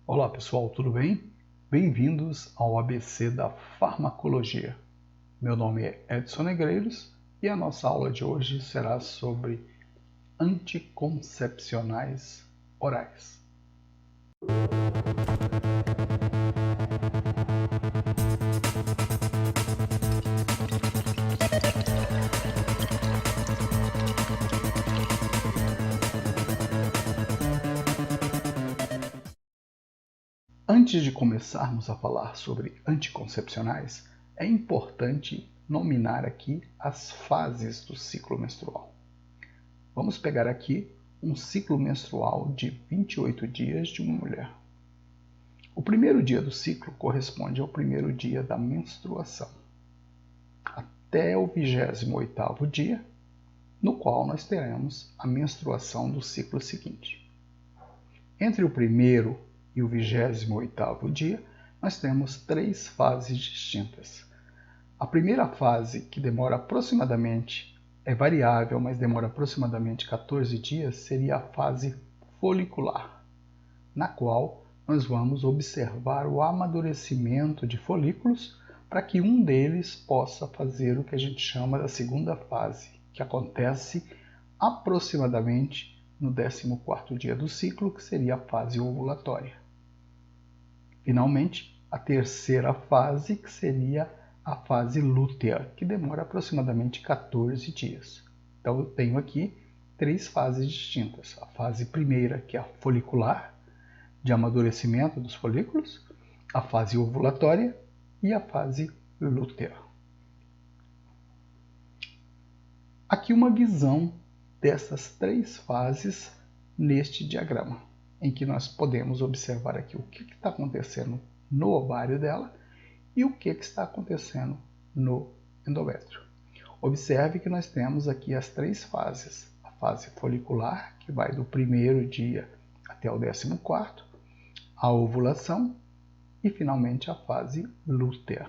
Olá pessoal, tudo bem? Bem-vindos ao ABC da Farmacologia. Meu nome é Edson Negreiros e a nossa aula de hoje será sobre anticoncepcionais orais. Antes de começarmos a falar sobre anticoncepcionais, é importante nominar aqui as fases do ciclo menstrual. Vamos pegar aqui um ciclo menstrual de 28 dias de uma mulher. O primeiro dia do ciclo corresponde ao primeiro dia da menstruação, até o 28º dia, no qual nós teremos a menstruação do ciclo seguinte. Entre o primeiro e o 28º dia, nós temos 3 fases distintas. A primeira fase, que demora aproximadamente, é variável, mas demora aproximadamente 14 dias, seria a fase folicular, na qual nós vamos observar o amadurecimento de folículos para que um deles possa fazer o que a gente chama da segunda fase, que acontece aproximadamente no 14º dia do ciclo, que seria a fase ovulatória. Finalmente, a terceira fase, que seria a fase lútea, que demora aproximadamente 14 dias. Então, eu tenho aqui 3 fases distintas. A fase primeira, que é a folicular, de amadurecimento dos folículos, a fase ovulatória e a fase lútea. Aqui uma visão dessas 3 fases neste diagrama, em que nós podemos observar aqui o que está acontecendo no ovário dela e o que está acontecendo no endométrio. Observe que nós temos aqui as 3 fases. A fase folicular, que vai do primeiro dia até o 14º, a ovulação e, finalmente, a fase lútea.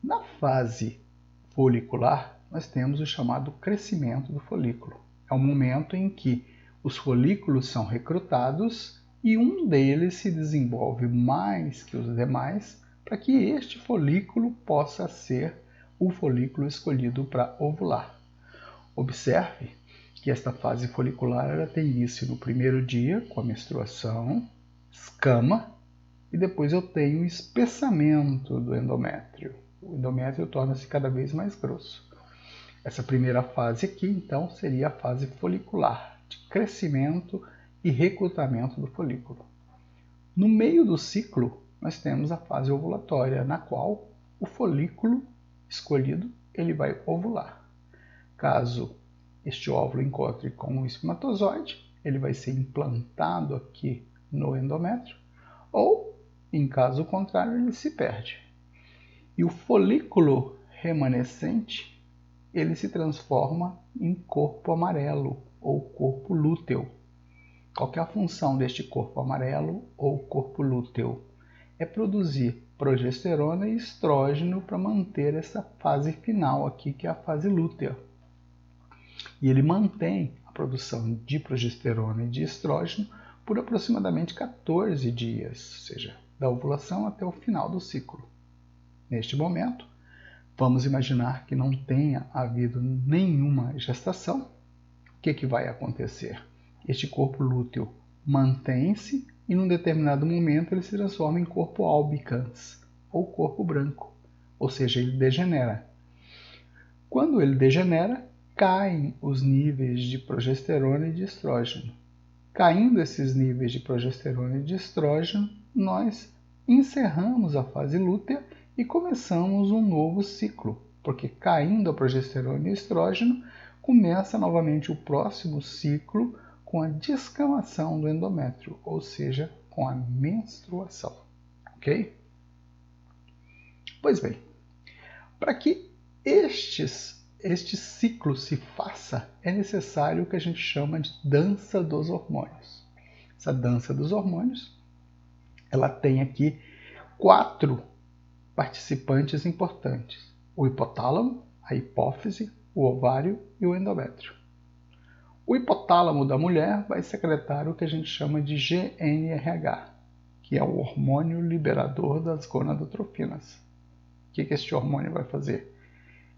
Na fase folicular, nós temos o chamado crescimento do folículo. É o momento em que os folículos são recrutados e um deles se desenvolve mais que os demais para que este folículo possa ser o folículo escolhido para ovular. Observe que esta fase folicular ela tem início no primeiro dia, com a menstruação, escama, e depois eu tenho o espessamento do endométrio. O endométrio torna-se cada vez mais grosso. Essa primeira fase aqui, então, seria a fase folicular, de crescimento e recrutamento do folículo. No meio do ciclo, nós temos a fase ovulatória, na qual o folículo escolhido ele vai ovular. Caso este óvulo encontre com o espermatozoide, ele vai ser implantado aqui no endométrio, ou, em caso contrário, ele se perde. E o folículo remanescente, ele se transforma em corpo amarelo, ou corpo lúteo. Qual que é a função deste corpo amarelo, ou corpo lúteo? É produzir progesterona e estrógeno para manter essa fase final aqui, que é a fase lútea. E ele mantém a produção de progesterona e de estrógeno por aproximadamente 14 dias, ou seja, da ovulação até o final do ciclo. Neste momento, vamos imaginar que não tenha havido nenhuma gestação. O que vai acontecer? Este corpo lúteo mantém-se e, num determinado momento, ele se transforma em corpo albicans, ou corpo branco, ou seja, ele degenera. Quando ele degenera, caem os níveis de progesterona e de estrógeno. Caindo esses níveis de progesterona e de estrógeno, nós encerramos a fase lútea e começamos um novo ciclo, porque caindo a progesterona e estrógeno, começa novamente o próximo ciclo com a descamação do endométrio, ou seja, com a menstruação. Ok? Pois bem, para que este ciclo se faça, é necessário o que a gente chama de dança dos hormônios. Essa dança dos hormônios, ela tem aqui 4 participantes importantes: o hipotálamo, a hipófise, o ovário e o endométrio. O hipotálamo da mulher vai secretar o que a gente chama de GnRH. que é o hormônio liberador das gonadotrofinas. O que este hormônio vai fazer?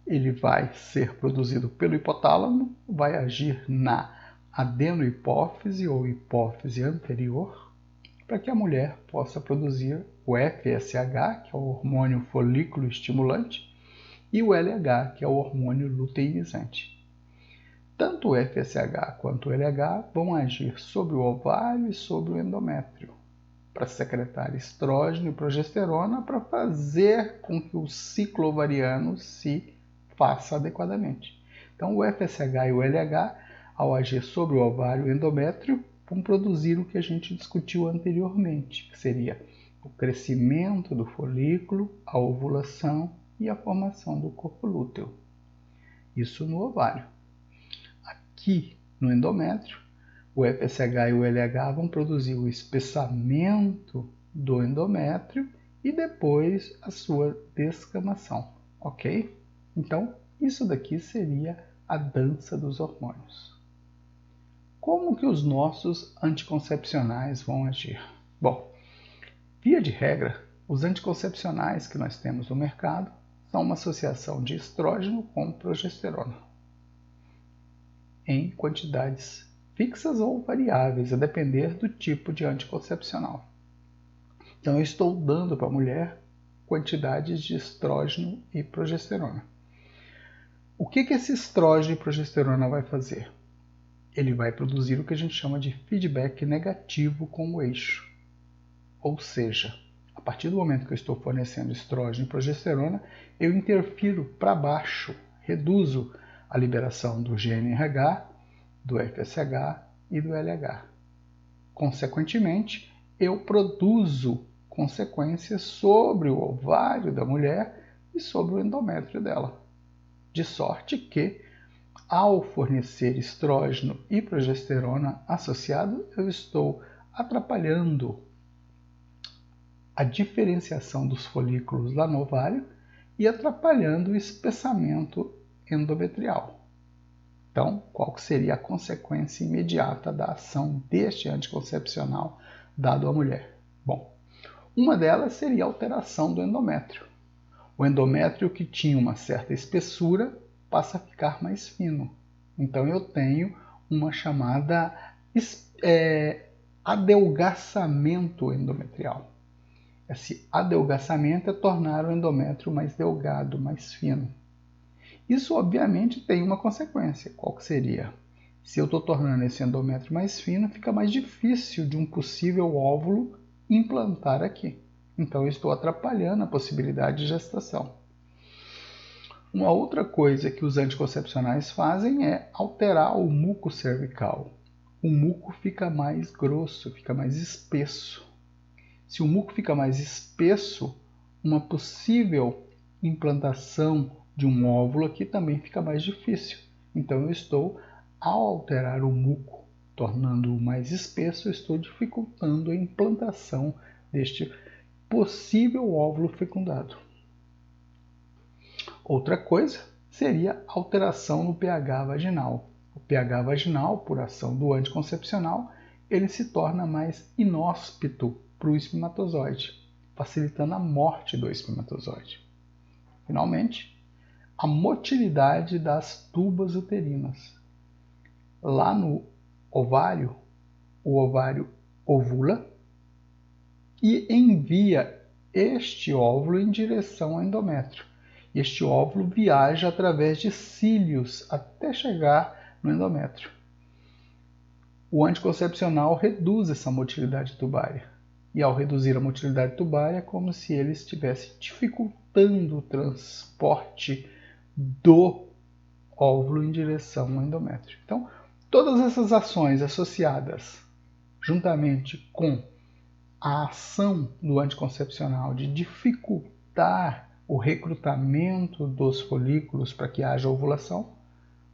Ele vai ser produzido pelo hipotálamo, vai agir na adenohipófise ou hipófise anterior, para que a mulher possa produzir o FSH, que é o hormônio folículo estimulante, e o LH, que é o hormônio luteinizante. Tanto o FSH quanto o LH vão agir sobre o ovário e sobre o endométrio, para secretar estrógeno e progesterona para fazer com que o ciclo ovariano se faça adequadamente. Então, o FSH e o LH, ao agir sobre o ovário e o endométrio, vão produzir o que a gente discutiu anteriormente, que seria o crescimento do folículo, a ovulação e a formação do corpo lúteo. Isso no ovário. Aqui no endométrio, o FSH e o LH vão produzir o espessamento do endométrio e depois a sua descamação, ok? Então, isso daqui seria a dança dos hormônios. Como que os nossos anticoncepcionais vão agir? Bom, via de regra, os anticoncepcionais que nós temos no mercado são uma associação de estrógeno com progesterona, em quantidades fixas ou variáveis, a depender do tipo de anticoncepcional. Então, eu estou dando para a mulher quantidades de estrógeno e progesterona. O que esse estrógeno e progesterona vai fazer? Ele vai produzir o que a gente chama de feedback negativo com o eixo. Ou seja, a partir do momento que eu estou fornecendo estrógeno e progesterona, eu interfiro para baixo, reduzo a liberação do GnRH, do FSH e do LH. Consequentemente, eu produzo consequências sobre o ovário da mulher e sobre o endométrio dela. De sorte que, ao fornecer estrógeno e progesterona associado, eu estou atrapalhando a diferenciação dos folículos lá no ovário e atrapalhando o espessamento endometrial. Então, qual seria a consequência imediata da ação deste anticoncepcional dado à mulher? Bom, uma delas seria a alteração do endométrio. O endométrio que tinha uma certa espessura passa a ficar mais fino. Então eu tenho uma chamada adelgaçamento endometrial. Esse adelgaçamento é tornar o endométrio mais delgado, mais fino. Isso obviamente tem uma consequência. Qual que seria? Se eu estou tornando esse endométrio mais fino, fica mais difícil de um possível óvulo implantar aqui. Então eu estou atrapalhando a possibilidade de gestação. Uma outra coisa que os anticoncepcionais fazem é alterar o muco cervical. O muco fica mais grosso, fica mais espesso. Se o muco fica mais espesso, uma possível implantação de um óvulo aqui também fica mais difícil. Então eu estou, ao alterar o muco, tornando-o mais espesso, eu estou dificultando a implantação deste possível óvulo fecundado. Outra coisa seria a alteração no pH vaginal. O pH vaginal, por ação do anticoncepcional, ele se torna mais inóspito para o espermatozoide, facilitando a morte do espermatozoide. Finalmente, a motilidade das tubas uterinas. Lá no ovário, o ovário ovula e envia este óvulo em direção ao endométrio. Este óvulo viaja através de cílios até chegar no endométrio. O anticoncepcional reduz essa motilidade tubária. E ao reduzir a motilidade tubária, é como se ele estivesse dificultando o transporte do óvulo em direção ao endométrio. Então, todas essas ações associadas, juntamente com a ação do anticoncepcional de dificultar o recrutamento dos folículos para que haja ovulação,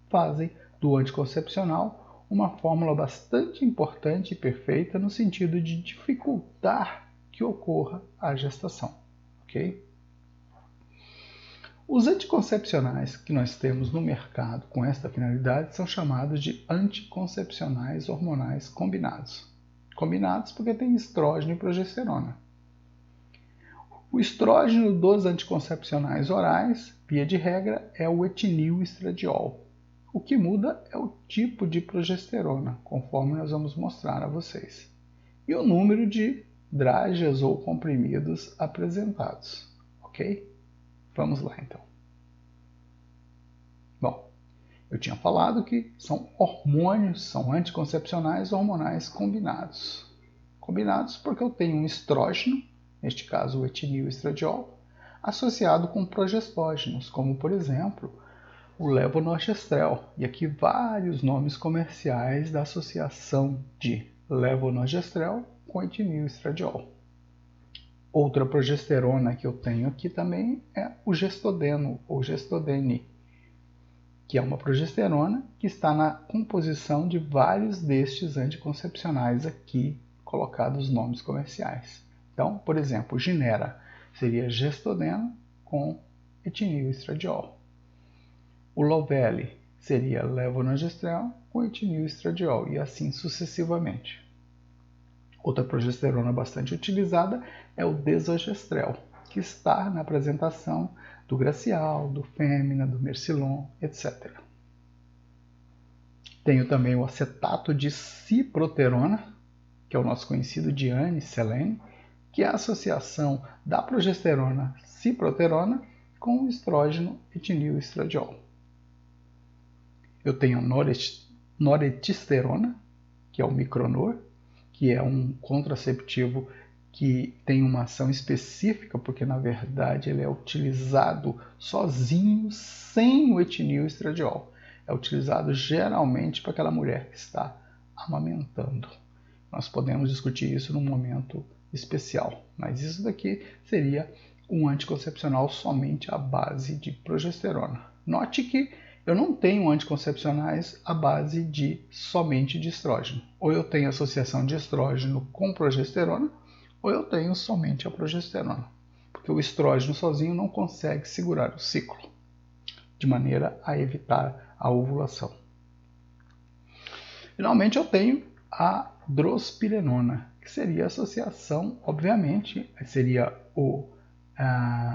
fazem do anticoncepcional uma fórmula bastante importante e perfeita no sentido de dificultar que ocorra a gestação. Ok? Os anticoncepcionais que nós temos no mercado com esta finalidade são chamados de anticoncepcionais hormonais combinados. Combinados porque tem estrógeno e progesterona. O estrógeno dos anticoncepcionais orais, via de regra, é o etinilestradiol. O que muda é o tipo de progesterona, conforme nós vamos mostrar a vocês, e o número de drágeas ou comprimidos apresentados, ok? Vamos lá então. Bom, eu tinha falado que são hormônios, são anticoncepcionais hormonais combinados. Combinados porque eu tenho um estrógeno, neste caso o etinilestradiol, associado com progestógenos, como por exemplo o levonorgestrel, e aqui vários nomes comerciais da associação de levonorgestrel com etinilestradiol. Outra progesterona que eu tenho aqui também é o gestodeno ou gestodene, que é uma progesterona que está na composição de vários destes anticoncepcionais aqui colocados nomes comerciais. Então, por exemplo, Ginera seria gestodeno com etinilestradiol. O Lovely seria levonorgestrel com etinilestradiol e assim sucessivamente. Outra progesterona bastante utilizada é o desogestrel, que está na apresentação do Gracial, do Femina, do Mercilon, etc. Tenho também o acetato de ciproterona, que é o nosso conhecido Diane-Selene, que é a associação da progesterona ciproterona com o estrógeno etinilestradiol. Eu tenho noretisterona, que é o Micronor, que é um contraceptivo que tem uma ação específica, porque na verdade ele é utilizado sozinho, sem o etinilestradiol. É utilizado geralmente para aquela mulher que está amamentando. Nós podemos discutir isso num momento especial, mas isso daqui seria um anticoncepcional somente à base de progesterona. Note que eu não tenho anticoncepcionais à base de somente de estrógeno. Ou eu tenho associação de estrógeno com progesterona, ou eu tenho somente a progesterona. Porque o estrógeno sozinho não consegue segurar o ciclo, de maneira a evitar a ovulação. Finalmente eu tenho a drospirenona, que seria a associação, obviamente, seria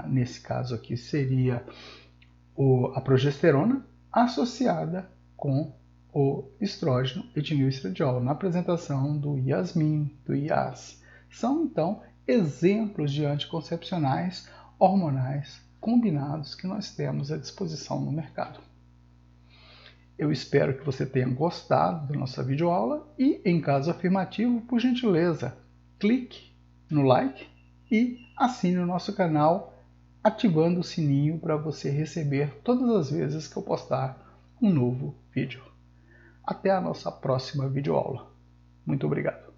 nesse caso aqui, seria a progesterona associada com o estrógeno etinilestradiol, na apresentação do Yasmin, do Yas. São, então, exemplos de anticoncepcionais hormonais combinados que nós temos à disposição no mercado. Eu espero que você tenha gostado da nossa videoaula e, em caso afirmativo, por gentileza, clique no like e assine o nosso canal ativando o sininho para você receber todas as vezes que eu postar um novo vídeo. Até a nossa próxima videoaula. Muito obrigado.